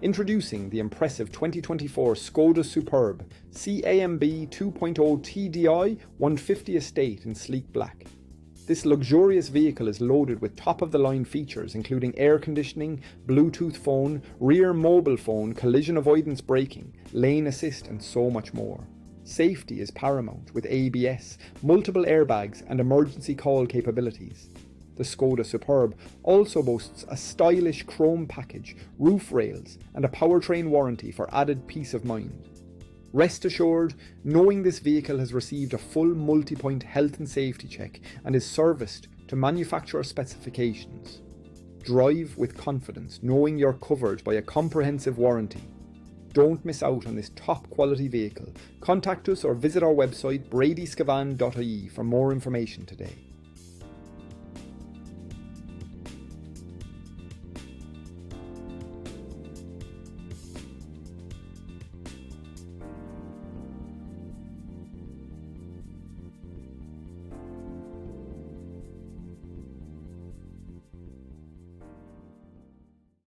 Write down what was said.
Introducing the impressive 2024 Skoda Superb CAMB 2.0 TDI 150 Estate in sleek black. This luxurious vehicle is loaded with top-of-the-line features including air conditioning, Bluetooth phone, rear mobile phone, collision avoidance braking, lane assist and so much more. Safety is paramount with ABS, multiple airbags and emergency call capabilities. The Skoda Superb also boasts a stylish chrome package, roof rails and a powertrain warranty for added peace of mind. Rest assured, knowing this vehicle has received a full multi-point health and safety check and is serviced to manufacturer specifications. Drive with confidence, knowing you're covered by a comprehensive warranty. Don't miss out on this top quality vehicle. Contact us or visit our website bradyscavan.ie for more information today.